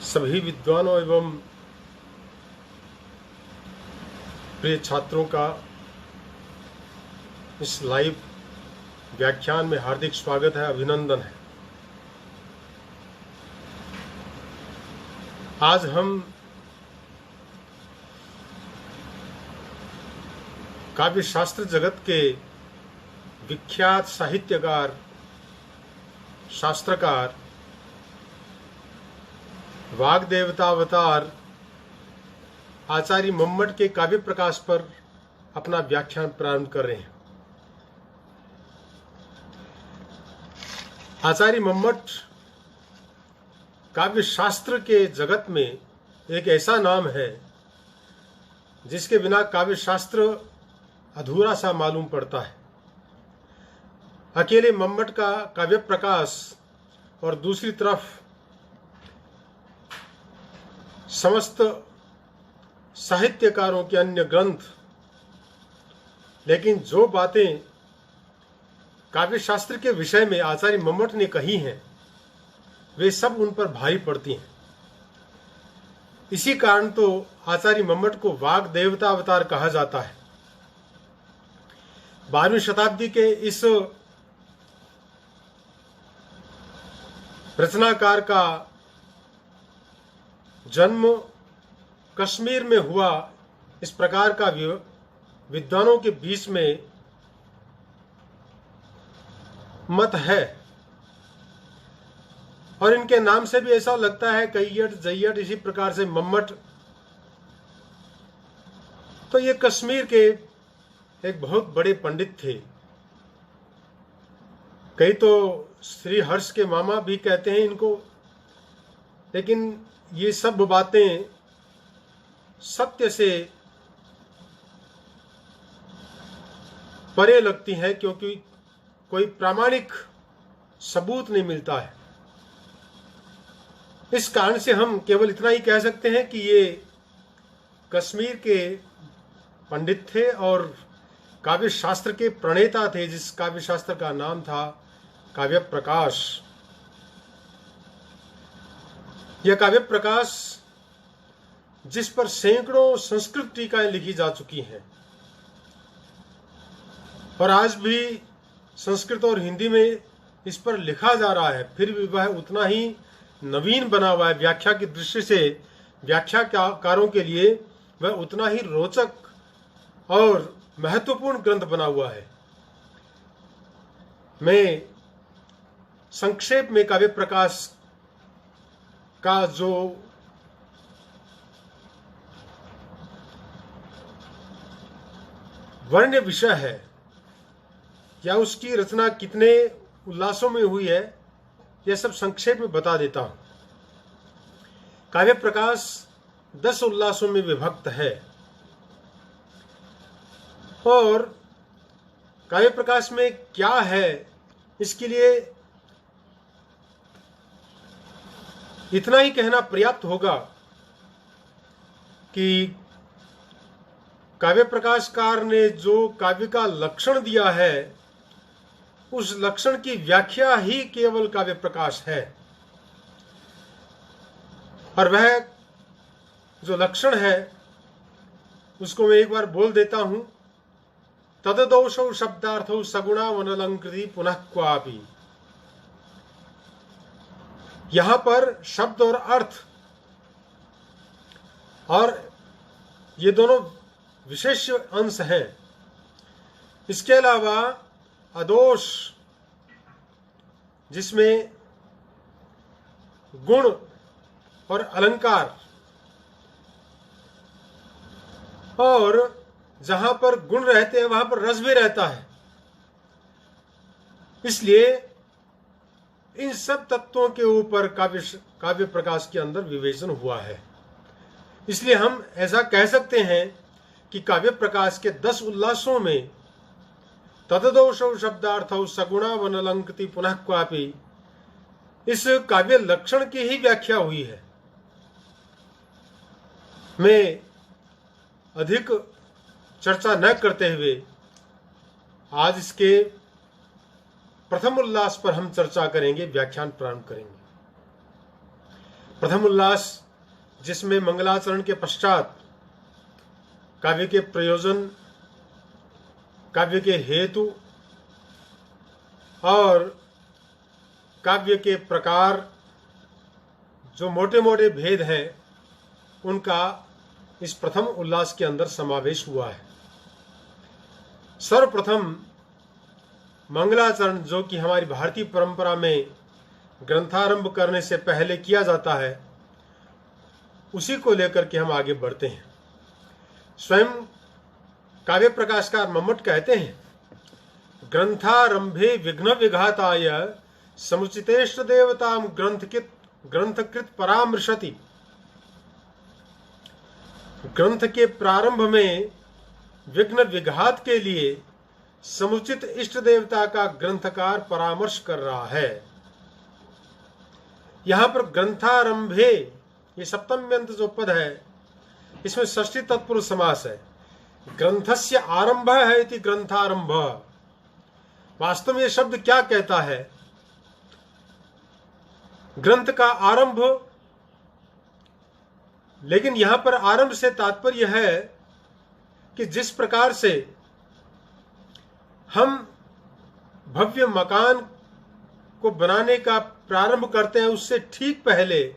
सभी विद्वानों एवं प्रिय छात्रों का इस लाइव व्याख्यान में हार्दिक स्वागत है, अभिनंदन है। आज हम काव्य शास्त्र जगत के विख्यात साहित्यकार, शास्त्रकार, वाग देवता अवतार आचार्य मम्मट के काव्य प्रकाश पर अपना व्याख्यान प्रारंभ कर रहे हैं। आचार्य मम्मट काव्य शास्त्र के जगत में एक ऐसा नाम है जिसके बिना काव्य शास्त्र अधूरा सा मालूम पड़ता है। अकेले मम्मट का काव्य प्रकाश और दूसरी तरफ समस्त साहित्यकारों के अन्य ग्रंथ, लेकिन जो बातें काव्य शास्त्र के विषय में आचार्य मम्मट ने कही हैं वे सब उन पर भारी पड़ती हैं। इसी कारण तो आचार्य मम्मट को वाग देवता अवतार कहा जाता है। 12वीं शताब्दी के इस रचनाकार का जन्म कश्मीर में हुआ। इस प्रकार का विद्वानों के बीच में मत है और इनके नाम से भी ऐसा लगता है कैयट, जैयट, इसी प्रकार से मम्मट। तो ये कश्मीर के एक बहुत बड़े पंडित थे। कई तो श्री हर्ष के मामा भी कहते हैं इनको, लेकिन ये सब बातें सत्य से परे लगती हैं क्योंकि कोई प्रामाणिक सबूत नहीं मिलता है। इस कारण से हम केवल इतना ही कह सकते हैं कि ये कश्मीर के पंडित थे और काव्य शास्त्र के प्रणेता थे, जिस काव्य शास्त्र का नाम था काव्य प्रकाश। यह काव्य प्रकाश जिस पर सैकड़ों संस्कृत टीकाएं लिखी जा चुकी हैं और आज भी संस्कृत और हिंदी में इस पर लिखा जा रहा है, फिर भी वह उतना ही नवीन बना हुआ है। व्याख्या की दृष्टि से व्याख्याकारों के लिए वह उतना ही रोचक और महत्वपूर्ण ग्रंथ बना हुआ है। मैं संक्षेप में काव्य प्रकाश का जो वर्ण्य विषय है या उसकी रचना कितने उल्लासों में हुई है, यह सब संक्षेप में बता देता हूं। काव्य प्रकाश 10 उल्लासों में विभक्त है और काव्य प्रकाश में क्या है इसके लिए इतना ही कहना पर्याप्त होगा कि काव्य प्रकाशकार ने जो काव्य का लक्षण दिया है उस लक्षण की व्याख्या ही केवल काव्य प्रकाश है। और वह जो लक्षण है उसको मैं एक बार बोल देता हूं। तददोषौ शब्दार्थौ सगुणा वनलंकृति पुनः क्वापि। यहां पर शब्द और अर्थ और ये दोनों विशेष अंश हैं। इसके अलावा अदोष, जिसमें गुण और अलंकार, और जहां पर गुण रहते हैं वहां पर रस भी रहता है। इसलिए इन सब तत्वों के ऊपर काव्य प्रकाश के अंदर विवेचन हुआ है। इसलिए हम ऐसा कह सकते हैं कि काव्य प्रकाश के 10 उल्लासों में तददोषौ शब्दार्थौ सगुणा वनलंकृति पुनः क्वापि इस काव्य लक्षण की ही व्याख्या हुई है। मैं अधिक चर्चा न करते हुए आज इसके प्रथम उल्लास पर हम चर्चा करेंगे, व्याख्यान प्रारंभ करेंगे। प्रथम उल्लास जिसमें मंगलाचरण के पश्चात काव्य के प्रयोजन, काव्य के हेतु और काव्य के प्रकार, जो मोटे मोटे भेद हैं, उनका इस प्रथम उल्लास के अंदर समावेश हुआ है। सर्वप्रथम मंगलाचरण, जो कि हमारी भारतीय परंपरा में ग्रंथारंभ करने से पहले किया जाता है, उसी को लेकर के हम आगे बढ़ते हैं। स्वयं काव्य प्रकाशकार मम्मट कहते हैं, ग्रंथारंभे विघ्न विघाताय समुचितेष्ट देवताम ग्रंथकृत परामृशति। ग्रंथ के प्रारंभ में विघ्न विघात के लिए समुचित इष्ट देवता का ग्रंथकार परामर्श कर रहा है। यहां पर ग्रंथारंभे, ये सप्तम्यंत जो पद है, इसमें षष्ठी तत्पुरुष समास है। ग्रंथस्य आरंभ है इति ग्रंथारंभ। वास्तव में यह शब्द क्या कहता है? ग्रंथ का आरंभ, लेकिन यहां पर आरंभ से तात्पर्य है कि जिस प्रकार से हम भव्य मकान को बनाने का प्रारंभ करते हैं, उससे ठीक पहले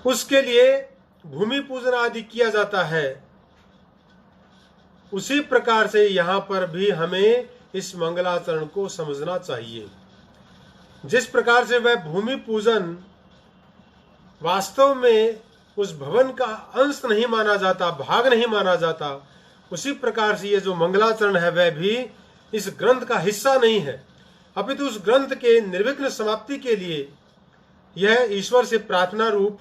उसके लिए भूमि पूजन आदि किया जाता है, उसी प्रकार से यहां पर भी हमें इस मंगलाचरण को समझना चाहिए। जिस प्रकार से वह भूमि पूजन वास्तव में उस भवन का अंश नहीं माना जाता, भाग नहीं माना जाता, उसी प्रकार से ये जो मंगलाचरण है वह भी इस ग्रंथ का हिस्सा नहीं है, अपितु उस ग्रंथ के निर्विघ्न समाप्ति के लिए यह ईश्वर से प्रार्थना रूप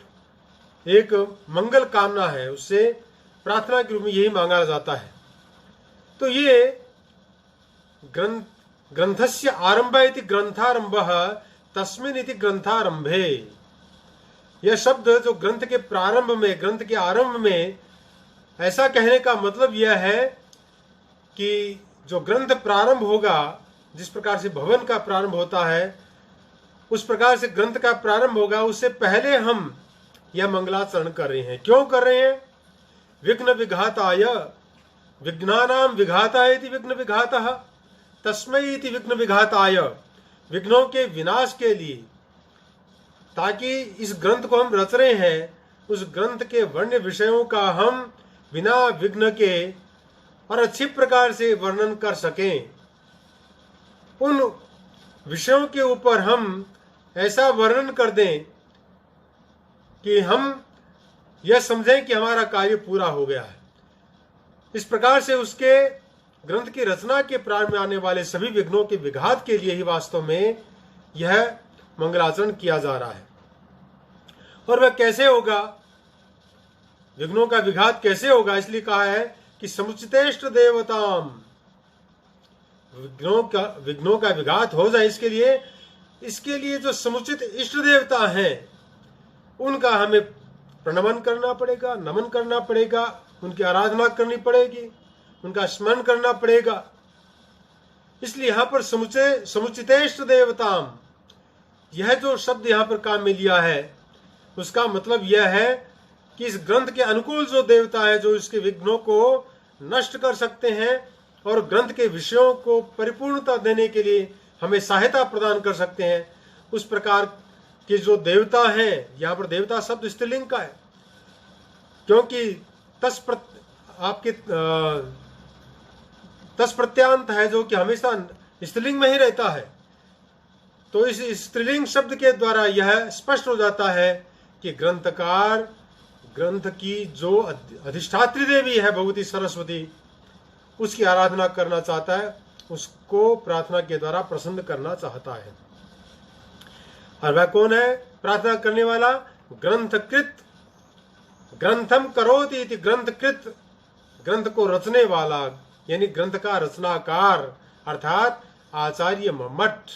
एक मंगल कामना है, उससे प्रार्थना के रूप में यही मांगा जाता है। तो ये ग्रंथस्य आरंभ इति ग्रंथारंभः तस्मिन् इति ग्रंथारंभे। यह शब्द जो ग्रंथ के प्रारंभ में, ग्रंथ के आरंभ में, ऐसा कहने का मतलब यह है कि जो ग्रंथ प्रारंभ होगा, जिस प्रकार से भवन का प्रारंभ होता है, उस प्रकार से ग्रंथ का प्रारंभ होगा, उससे पहले हम यह मंगलाचरण कर रहे हैं। क्यों कर रहे हैं? विघ्न विघाताय, विघ्नानां विघाताय इति विघ्न विघातः, तस्मै इति विघ्न विघाताय, विघ्नों के विनाश के लिए, ताकि इस ग्रंथ को हम रच रहे हैं, उस ग्रंथ के वर्ण्य विषयों का हम बिना विघ्न के और अच्छी प्रकार से वर्णन कर सकें। उन विषयों के ऊपर हम ऐसा वर्णन कर दें कि हम यह समझें कि हमारा कार्य पूरा हो गया है। इस प्रकार से उसके ग्रंथ की रचना के प्रारंभ में आने वाले सभी विघ्नों के विघात के लिए ही वास्तव में यह मंगलाचरण किया जा रहा है। और वह कैसे होगा, विघ्नों का विघात कैसे होगा? इसलिए कहा है कि समुचितेष्ट देवताम, विघ्नों का विघात हो जाए, इसके लिए जो समुचित इष्ट देवता हैं उनका हमें प्रणमन करना पड़ेगा, नमन करना पड़ेगा, उनकी आराधना करनी पड़ेगी, उनका स्मरण करना पड़ेगा। इसलिए यहां पर समुचितेष्ट देवताम, यह जो शब्द यहां पर काम में लिया है, उसका मतलब यह है कि इस ग्रंथ के अनुकूल जो देवता है, जो इसके विघ्नों को नष्ट कर सकते हैं और ग्रंथ के विषयों को परिपूर्णता देने के लिए हमें सहायता प्रदान कर सकते हैं, उस प्रकार के जो देवता हैं, यहाँ पर देवता शब्द स्त्रीलिंग का है, क्योंकि तस प्रत्यांत है जो कि हमेशा स्त्रीलिंग में ही रहता है। तो इस स्त्रीलिंग शब्द के द्वारा यह स्पष्ट हो जाता है कि ग्रंथकार ग्रंथ की जो अधिष्ठात्री देवी है भगवती सरस्वती, उसकी आराधना करना चाहता है, उसको प्रार्थना के द्वारा प्रसन्न करना चाहता है। और वह कौन है प्रार्थना करने वाला? ग्रंथकृत, ग्रंथम करोति इति ग्रंथकृत, ग्रंथ को रचने वाला, यानी ग्रंथ का रचनाकार अर्थात आचार्य मम्मट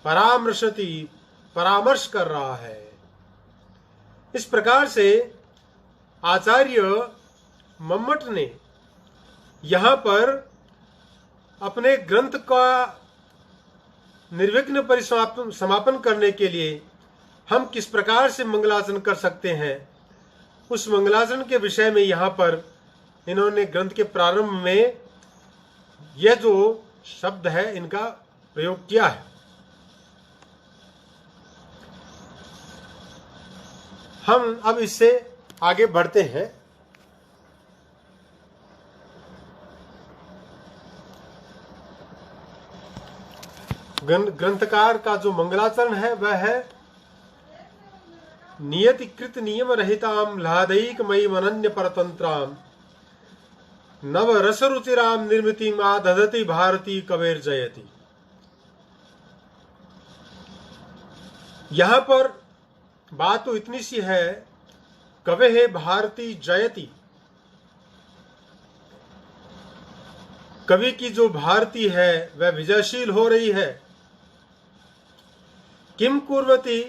परामर्शति, परामर्श कर रहा है। इस प्रकार से आचार्य मम्मट ने यहां पर अपने ग्रंथ का निर्विघ्न समापन करने के लिए हम किस प्रकार से मंगलाचरण कर सकते हैं, उस मंगलाचरण के विषय में यहाँ पर इन्होंने ग्रंथ के प्रारंभ में यह जो शब्द है इनका प्रयोग किया है। हम अब इससे आगे बढ़ते हैं। ग्रंथकार का जो मंगलाचरण है वह है नियतिकृत नियम रहिताम ह्लादैक मयीम अनन्य परतंत्राम नव रस रुचिराम निर्मिति आदधति भारती कबीर जयति। यहां पर बात तो इतनी सी है, कवे है भारती जयति, कवि की जो भारती है वह विजयशील हो रही है। किम कुर्वती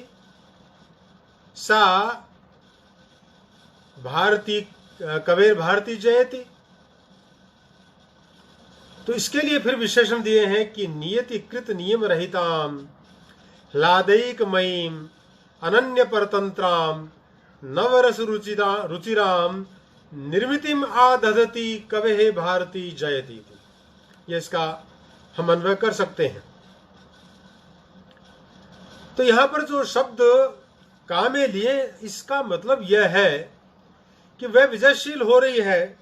सा भारती कबीर भारती जयति। तो इसके लिए फिर विशेषण दिए हैं कि नियतिकृत नियम रहिताम ह्लादैक मयीम अनन्य परतंत्राम नवरस रुचिराम निर्मितिम आदधति कवे भारती जयति। ये इसका हम अन्वय कर सकते हैं। तो यहां पर जो शब्द कामे लिए, इसका मतलब यह है कि वह विजयशील हो रही है,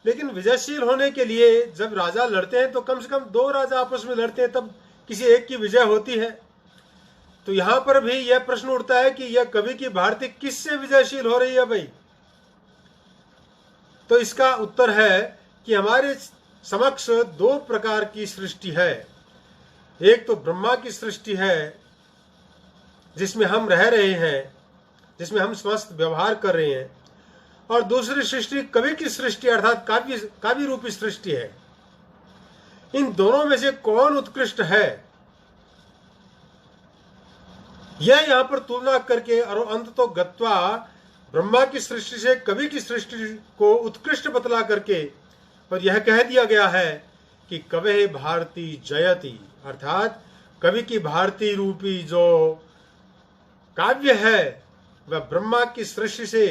लेकिन विजयशील होने के लिए जब राजा लड़ते हैं तो कम से कम दो राजा आपस में लड़ते हैं, तब किसी एक की विजय होती है। तो यहां पर भी यह प्रश्न उठता है कि यह कवि की भारती किससे विजयशील हो रही है भाई। तो इसका उत्तर है कि हमारे समक्ष दो प्रकार की सृष्टि है। एक तो ब्रह्मा की सृष्टि है जिसमें हम रह रहे हैं, जिसमें हम समस्त व्यवहार कर रहे हैं, और दूसरी सृष्टि कवि की सृष्टि अर्थात काव्य रूपी सृष्टि है। इन दोनों में से कौन उत्कृष्ट है, यह यहां पर तुलना करके और अंत तो गत्वा ब्रह्मा की सृष्टि से कवि की सृष्टि को उत्कृष्ट बतला करके और यह कह दिया गया है कि कवे भारती जयति, अर्थात कवि की भारती रूपी जो काव्य है वह ब्रह्मा की सृष्टि से,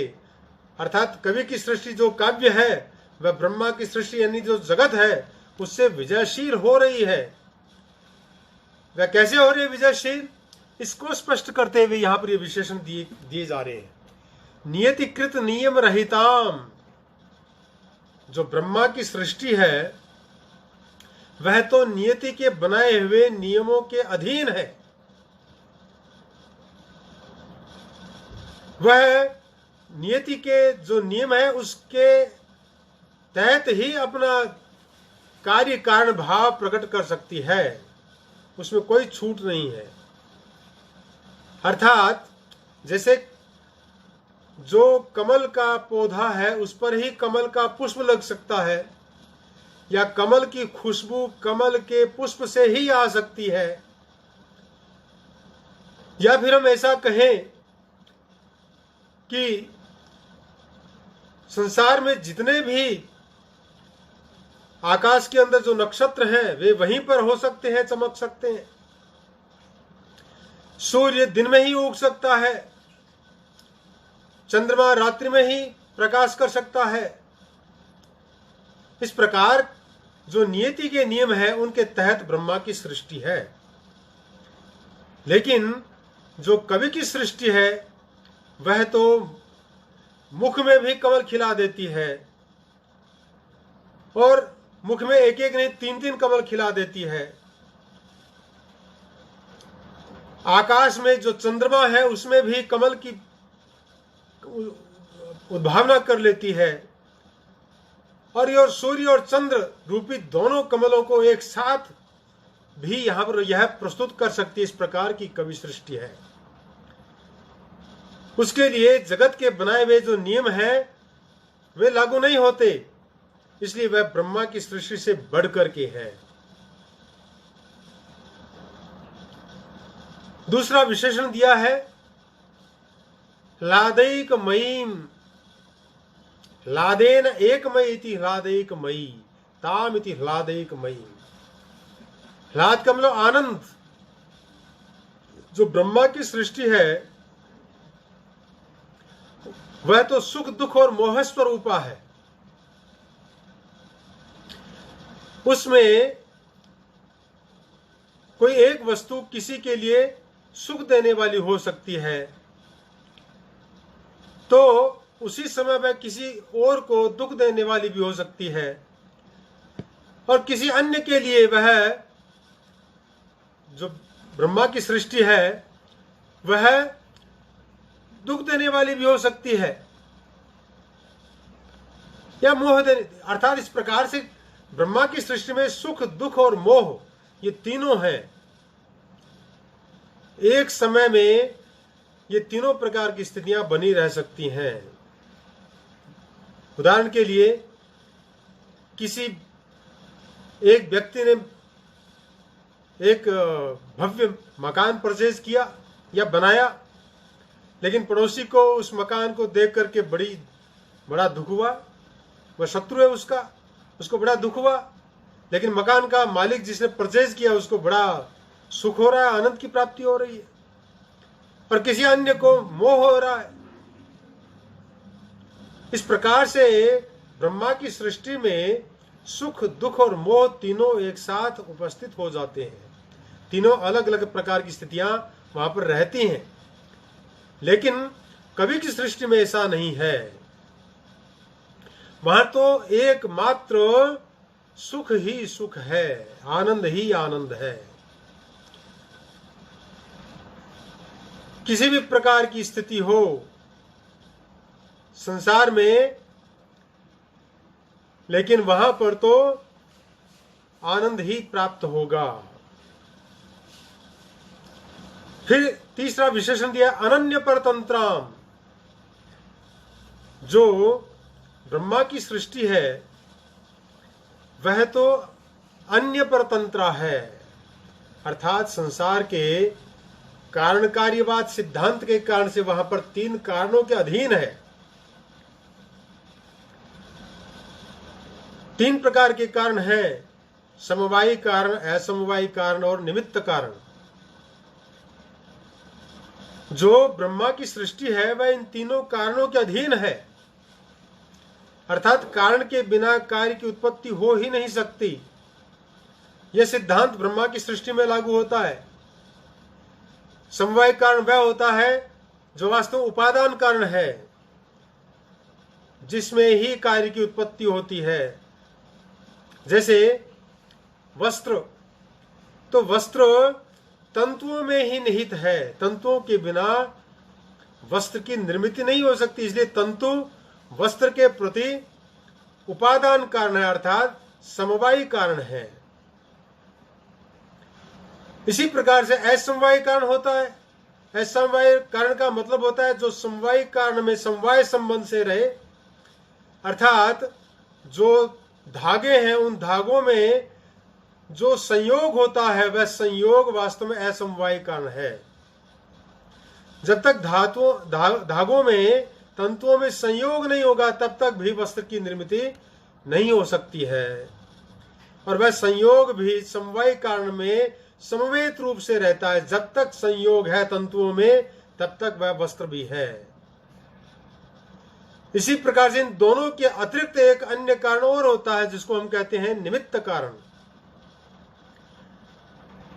अर्थात कवि की सृष्टि जो काव्य है वह ब्रह्मा की सृष्टि यानी जो जगत है उससे विजयशील हो रही है। वह कैसे हो रही है विजयशील, इसको स्पष्ट करते हुए यहां पर ये विशेषण दिए जा रहे हैं। नियतिकृत नियम रहिताम, जो ब्रह्मा की सृष्टि है वह तो नियति के बनाए हुए नियमों के अधीन है। वह नियति के जो नियम है उसके तहत ही अपना कार्य कारण भाव प्रकट कर सकती है, उसमें कोई छूट नहीं है। अर्थात जैसे जो कमल का पौधा है उस पर ही कमल का पुष्प लग सकता है, या कमल की खुशबू कमल के पुष्प से ही आ सकती है, या फिर हम ऐसा कहें कि संसार में जितने भी आकाश के अंदर जो नक्षत्र हैं वे वहीं पर हो सकते हैं, चमक सकते हैं। सूर्य दिन में ही उग सकता है, चंद्रमा रात्रि में ही प्रकाश कर सकता है। इस प्रकार जो नियति के नियम है उनके तहत ब्रह्मा की सृष्टि है। लेकिन जो कवि की सृष्टि है वह तो मुख में भी कमल खिला देती है, और मुख में एक एक नहीं तीन तीन कमल खिला देती है। आकाश में जो चंद्रमा है उसमें भी कमल की उद्भावना कर लेती है, और ये सूर्य और चंद्र रूपी दोनों कमलों को एक साथ भी यहां पर यह प्रस्तुत कर सकती है। इस प्रकार की कवि सृष्टि है। उसके लिए जगत के बनाए हुए जो नियम हैं वे लागू नहीं होते, इसलिए वह ब्रह्मा की सृष्टि से बढ़कर के है। दूसरा विशेषण दिया है ह्लादैक मयीम, ह्लादेन एकमयी इति ह्लादैक मयी ताम इति ह्लादैक मयी। ह्लाद का मतलब आनंद, जो ब्रह्मा की सृष्टि है वह तो सुख दुख और मोह स्वरूपा है। उसमें कोई एक वस्तु किसी के लिए सुख देने वाली हो सकती है, तो उसी समय वह किसी और को दुख देने वाली भी हो सकती है, और किसी अन्य के लिए वह जो ब्रह्मा की सृष्टि है वह दुख देने वाली भी हो सकती है या मोह देने, अर्थात इस प्रकार से ब्रह्मा की सृष्टि में सुख दुख और मोह ये तीनों हैं। एक समय में ये तीनों प्रकार की स्थितियां बनी रह सकती हैं। उदाहरण के लिए किसी एक व्यक्ति ने एक भव्य मकान परचेज किया या बनाया, लेकिन पड़ोसी को उस मकान को देख करके बड़ा दुख हुआ। वह शत्रु है उसको बड़ा दुख हुआ। लेकिन मकान का मालिक जिसने परचेज किया उसको बड़ा सुख हो रहा है, आनंद की प्राप्ति हो रही है, और किसी अन्य को मोह हो रहा है। इस प्रकार से ब्रह्मा की सृष्टि में सुख दुख और मोह तीनों एक साथ उपस्थित हो जाते हैं। तीनों अलग अलग प्रकार की स्थितियां वहां पर रहती हैं, लेकिन कवि की सृष्टि में ऐसा नहीं है। वहां तो एकमात्र सुख ही सुख है, आनंद ही आनंद है। किसी भी प्रकार की स्थिति हो संसार में, लेकिन वहां पर तो आनंद ही प्राप्त होगा। फिर तीसरा विशेषण दिया अनन्य परतंत्राम। जो ब्रह्मा की सृष्टि है वह तो अन्य परतंत्रा है, अर्थात संसार के कारण कार्यवाद सिद्धांत के कारण से वहां पर तीन कारणों के अधीन है। तीन प्रकार के कारण हैं, समवायी कारण, असमवायी कारण और निमित्त कारण। जो ब्रह्मा की सृष्टि है वह इन तीनों कारणों के अधीन है, अर्थात कारण के बिना कार्य की उत्पत्ति हो ही नहीं सकती। यह सिद्धांत ब्रह्मा की सृष्टि में लागू होता है। समवाय कारण वह होता है जो वास्तव उपादान कारण है, जिसमें ही कार्य की उत्पत्ति होती है। जैसे वस्त्र, तो वस्त्र तंतुओं में ही निहित है, तंतुओं के बिना वस्त्र की निर्मित नहीं हो सकती, इसलिए तंतु वस्त्र के प्रति उपादान कारण है, अर्थात समवायी कारण है। इसी प्रकार से असमवायी कारण होता है। असमवायी कारण का मतलब होता है जो समवायी कारण में समवाय संबंध से रहे, अर्थात जो धागे हैं उन धागों में जो संयोग होता है वह संयोग वास्तव में असमवायी कारण है। जब तक धागों में तंतुओं में संयोग नहीं होगा तब तक भी वस्त्र की निर्मित नहीं हो सकती है, और वह संयोग भी समवायी कारण में समवेत रूप से रहता है। जब तक संयोग है तंतुओं में तब तक वह वस्त्र भी है। इसी प्रकार से इन दोनों के अतिरिक्त एक अन्य कारण और होता है जिसको हम कहते हैं निमित्त कारण।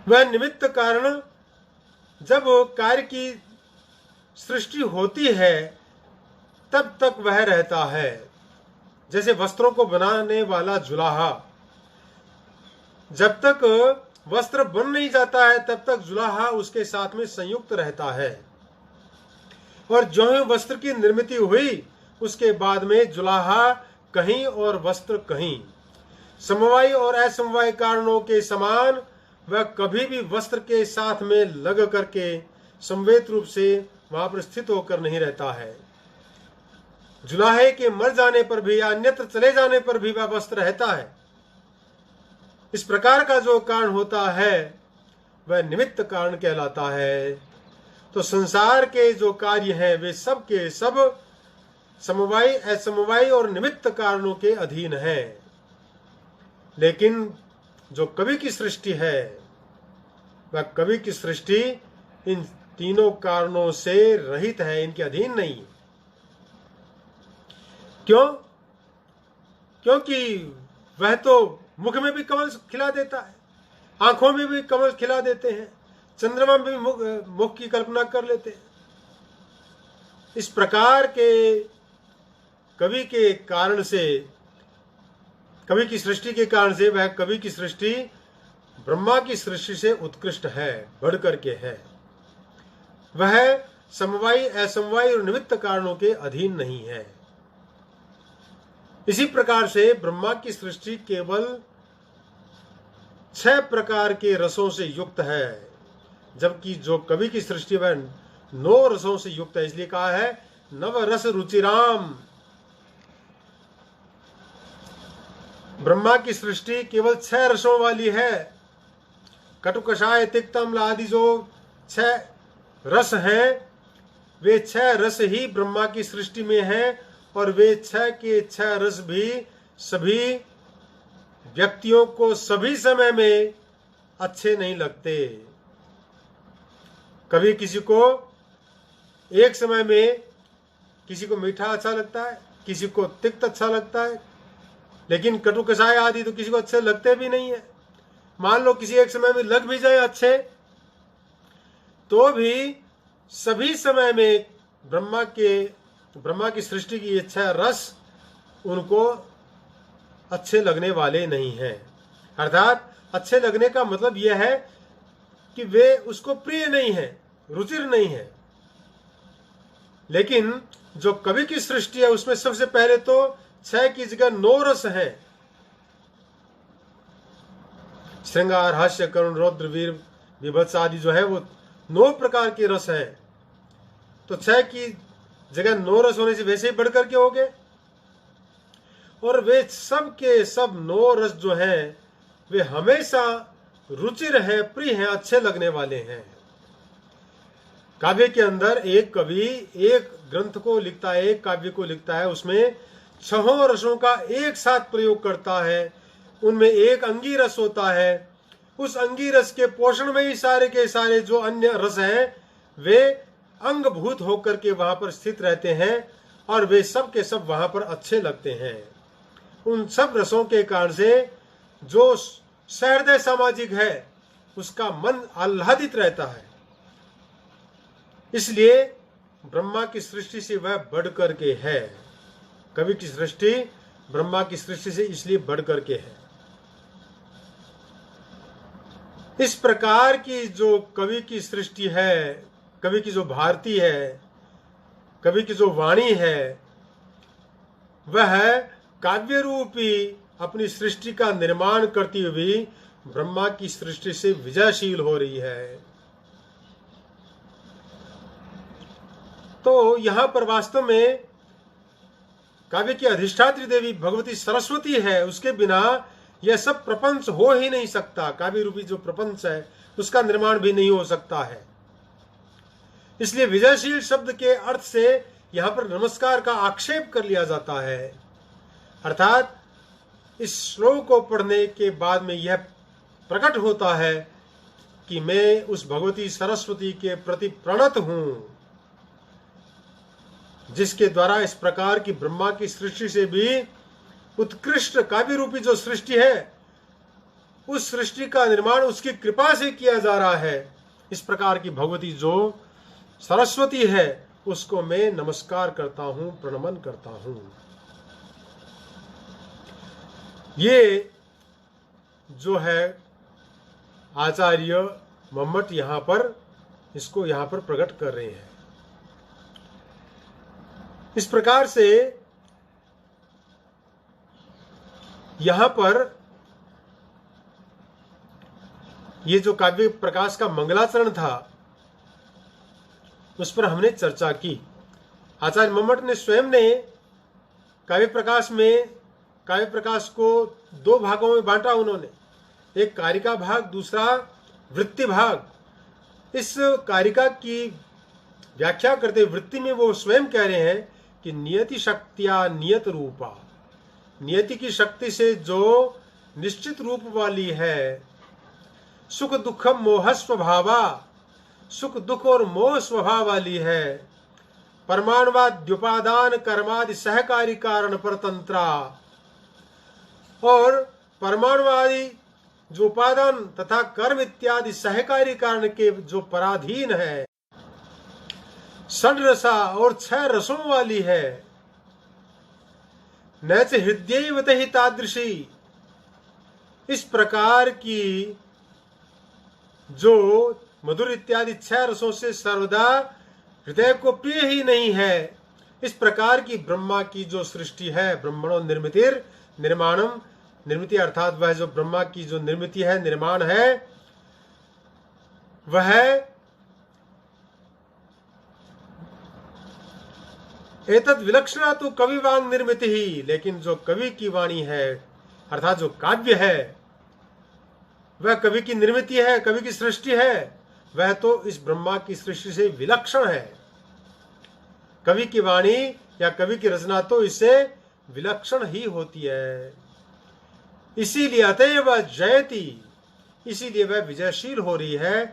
वह निमित्त कारण जब कार्य की सृष्टि होती है तब तक वह रहता है। जैसे वस्त्रों को बनाने वाला जुलाहा, जब तक वस्त्र बन नहीं जाता है तब तक जुलाहा उसके साथ में संयुक्त रहता है, और जो ही वस्त्र की निर्मित हुई उसके बाद में जुलाहा कहीं और वस्त्र कहीं। समवायी और असमवायी कारणों के समान वह कभी भी वस्त्र के साथ में लग करके समवेत रूप से वहां पर स्थित होकर नहीं रहता है। जुलाहे के मर जाने पर भी या अन्यत्र चले जाने पर भी वह वस्त्र रहता है। इस प्रकार का जो कारण होता है वह निमित्त कारण कहलाता है। तो संसार के जो कार्य हैं वे सब के सब समवायी असमवायी और निमित्त कारणों के अधीन है। लेकिन जो कवि की सृष्टि है वह कवि की सृष्टि इन तीनों कारणों से रहित है, इनके अधीन नहीं है। क्यों? क्योंकि वह तो मुख में भी कमल खिला देता है, आंखों में भी कमल खिला देते हैं, चंद्रमा में भी मुख की कल्पना कर लेते हैं। इस प्रकार के कवि के कारण से, कवि की सृष्टि के कारण से, वह कवि की सृष्टि ब्रह्मा की सृष्टि से उत्कृष्ट है, बढ़ करके है। वह समवायी, असमवायी और निमित्त कारणों के अधीन नहीं है। इसी प्रकार से ब्रह्मा की सृष्टि केवल 6 प्रकार के रसों से युक्त है, जबकि जो कवि की सृष्टि वह 9 रसों से युक्त है। इसलिए कहा है नव रस रुचिराम। ब्रह्मा की सृष्टि केवल 6 रसों वाली है। कटु, कषाय, तिक्त, अम्ल आदि जो 6 रस हैं, वे 6 रस ही ब्रह्मा की सृष्टि में हैं, और वे 6 के 6 रस भी सभी व्यक्तियों को सभी समय में अच्छे नहीं लगते। कभी किसी को एक समय में, किसी को मीठा अच्छा लगता है, किसी को तिक्त अच्छा लगता है, लेकिन कटु, कषाय आदि तो किसी को अच्छे लगते भी नहीं है। मान लो किसी एक समय में लग भी जाए अच्छे, तो भी सभी समय में ब्रह्मा की सृष्टि की 6 रस उनको अच्छे लगने वाले नहीं हैं। अर्थात अच्छे लगने का मतलब यह है कि वे उसको प्रिय नहीं है, रुचिर नहीं है। लेकिन जो कवि की सृष्टि है उसमें सबसे पहले तो 6 की जगह 9 रस हैं। श्रृंगार, हास्य, करुण, रौद्र, वीर, विभत्स आदि जो है वो 9 प्रकार के रस हैं। तो 6 की जगह 9 रस होने से वैसे ही बढ़कर के हो गए, और वे सब के सब 9 रस जो हैं वे हमेशा रुचिर हैं, प्रिय हैं, अच्छे लगने वाले हैं। काव्य के अंदर एक कवि एक ग्रंथ को लिखता है, एक काव्य को लिखता है, उसमें 6 रसों का एक साथ प्रयोग करता है। उनमें एक अंगी रस होता है। उस अंगी रस के पोषण में ही सारे के सारे जो अन्य रस हैं वे अंगभूत होकर के वहां पर स्थित रहते हैं, और वे सब के सब वहां पर अच्छे लगते हैं। उन सब रसों के कारण से जो सहृदय सामाजिक है उसका मन आह्लादित रहता है। इसलिए ब्रह्मा की सृष्टि से वह बढ़ करके है। कवि की सृष्टि ब्रह्मा की सृष्टि से इसलिए बढ़ करके है। इस प्रकार की जो कवि की सृष्टि है, कवि की जो भारती है, कवि की जो वाणी है, वह काव्य रूपी अपनी सृष्टि का निर्माण करती हुई ब्रह्मा की सृष्टि से विजयशील हो रही है। तो यहां पर वास्तव में काव्य की अधिष्ठात्री देवी भगवती सरस्वती है, उसके बिना यह सब प्रपंच हो ही नहीं सकता। काव्य रूपी जो प्रपंच है उसका निर्माण भी नहीं हो सकता है। इसलिए विजयशील शब्द के अर्थ से यहां पर नमस्कार का आक्षेप कर लिया जाता है। अर्थात इस श्लोक को पढ़ने के बाद में यह प्रकट होता है कि मैं उस भगवती सरस्वती के प्रति प्रणत हूं, जिसके द्वारा इस प्रकार की ब्रह्मा की सृष्टि से भी उत्कृष्ट काव्य रूपी जो सृष्टि है, उस सृष्टि का निर्माण उसकी कृपा से किया जा रहा है। इस प्रकार की भगवती जो सरस्वती है उसको मैं नमस्कार करता हूं, प्रणमन करता हूं। ये जो है आचार्य मम्मट यहां पर इसको यहां पर प्रकट कर रहे हैं। इस प्रकार से यहां पर ये जो काव्य प्रकाश का मंगलाचरण था उस पर हमने चर्चा की। आचार्य मम्मट ने स्वयं ने काव्य प्रकाश को 2 भागों में बांटा उन्होंने, एक कारिका भाग, दूसरा वृत्ति भाग। इस कारिका की व्याख्या करते वृत्ति में वो स्वयं कह रहे हैं कि नियति शक्तिया नियत रूपा, नियति की शक्ति से जो निश्चित रूप वाली है, सुख दुख मोह स्वभावा, सुख दुख और मोह स्वभाव वाली है। परमाणुवाद द्युपादान कर्मादि सहकारी कारण परतंत्रा, और परमाणुवादी जो उपादान तथा कर्म इत्यादि सहकारी कारण के जो पराधीन है, षड्रसा और 6 रसों वाली है। न च हृदयैव हि तादृशी, इस प्रकार की जो मधुर इत्यादि 6 रसों से सर्वदा हृदय को प्रिय ही नहीं है, इस प्रकार की ब्रह्मा की जो सृष्टि है, ब्रह्मणो निर्मितिर निर्माणम, निर्मिति अर्थात वह जो ब्रह्मा की जो निर्मिति है, निर्माण है, वह एतद विलक्षणा तो कविवांग निर्मिति ही, लेकिन जो कवि की वाणी है अर्थात जो काव्य है वह कवि की निर्मिति है, कवि की सृष्टि है, वह तो इस ब्रह्मा की सृष्टि से विलक्षण है। कवि की वाणी या कवि की रचना तो इससे विलक्षण ही होती है। इसीलिए अतएव जयति, इसीलिए वह विजयशील हो रही है।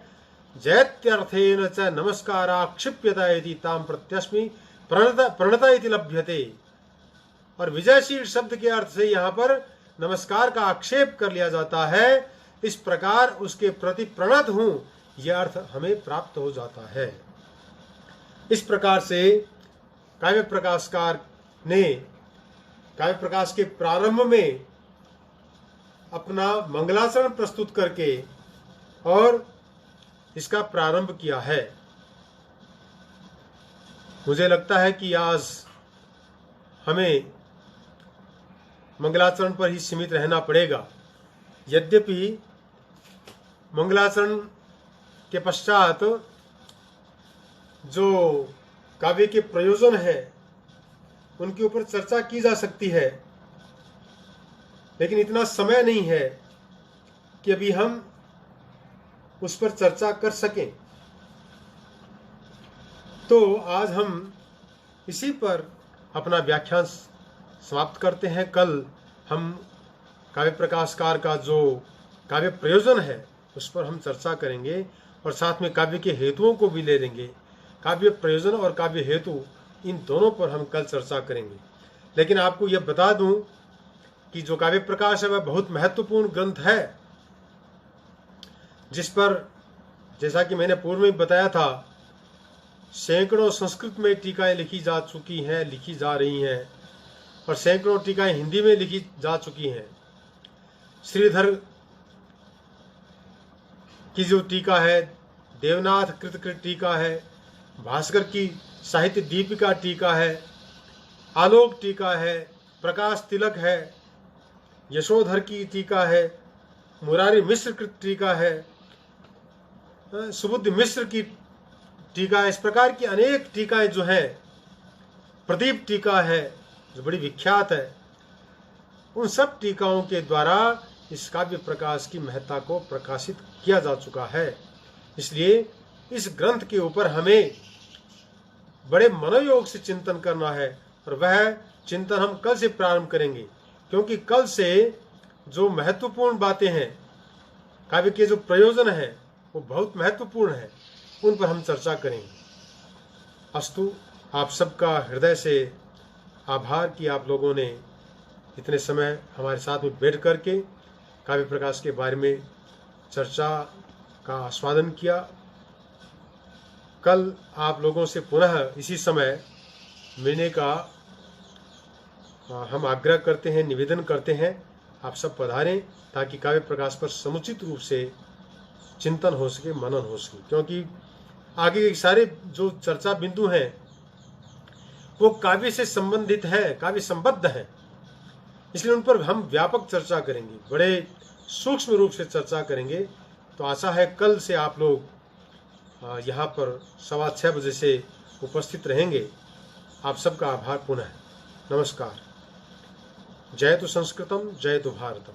जयत्यर्थेन च नमस्कारा क्षिप्यता इति ताम प्रत्यस्मि प्रणता इति लभ्यते, और विजयशील शब्द के अर्थ से यहाँ पर नमस्कार का आक्षेप कर लिया जाता है। इस प्रकार उसके प्रति प्रणत हूं, यह अर्थ हमें प्राप्त हो जाता है। इस प्रकार से काव्य प्रकाशकार ने काव्य प्रकाश के प्रारंभ में अपना मंगलाचरण प्रस्तुत करके और इसका प्रारंभ किया है। मुझे लगता है कि आज हमें मंगलाचरण पर ही सीमित रहना पड़ेगा। यद्यपि मंगलाचरण के पश्चात जो काव्य के प्रयोजन है उनके ऊपर चर्चा की जा सकती है, लेकिन इतना समय नहीं है कि अभी हम उस पर चर्चा कर सकें। तो आज हम इसी पर अपना व्याख्यान समाप्त करते हैं। कल हम काव्य प्रकाशकार का जो काव्य प्रयोजन है उस पर हम चर्चा करेंगे और साथ में काव्य के हेतुओं को भी ले लेंगे। काव्य प्रयोजन और काव्य हेतु इन दोनों पर हम कल चर्चा करेंगे। लेकिन आपको यह बता दूं कि जो काव्य प्रकाश है वह बहुत महत्वपूर्ण ग्रंथ है, जिस पर जैसा कि मैंने पूर्व में बताया था सैकड़ों संस्कृत में टीकाएं लिखी जा चुकी हैं, लिखी जा रही हैं, और सैकड़ों टीकाएं हिंदी में लिखी जा चुकी हैं। श्रीधर की जो टीका है, देवनाथ कृत टीका है, भास्कर की साहित्य दीपिका टीका है, आलोक टीका है, प्रकाश तिलक है, यशोधर की टीका है, मुरारी मिश्र कृत टीका है, सुबुद्ध मिश्र की टीका है। इस प्रकार की अनेक टीकाएं जो हैं, प्रदीप टीका है जो बड़ी विख्यात है, उन सब टीकाओं के द्वारा इस काव्य प्रकाश की महत्ता को प्रकाशित किया जा चुका है। इसलिए इस ग्रंथ के ऊपर हमें बड़े मनोयोग से चिंतन करना है, और वह चिंतन हम कल से प्रारंभ करेंगे, क्योंकि कल से जो महत्वपूर्ण बातें हैं, काव्य के जो प्रयोजन हैं वो बहुत महत्वपूर्ण है, उन पर हम चर्चा करेंगे। अस्तु, आप सबका हृदय से आभार कि आप लोगों ने इतने समय हमारे साथ में बैठ करके काव्य प्रकाश के बारे में चर्चा का आस्वादन किया। कल आप लोगों से पुनः इसी समय मिलने का हम आग्रह करते हैं, निवेदन करते हैं। आप सब पधारें ताकि काव्य प्रकाश पर समुचित रूप से चिंतन हो सके, मनन हो सके, क्योंकि आगे के सारे जो चर्चा बिंदु हैं वो काव्य से संबंधित है, काव्य संबद्ध है, इसलिए उन पर हम व्यापक चर्चा करेंगे, बड़े सूक्ष्म रूप से चर्चा करेंगे। तो आशा है कल से आप लोग यहाँ पर 6:15 बजे से उपस्थित रहेंगे। आप सबका आभार पुनः। नमस्कार। जय तो संस्कृतम, जय तो भारतम।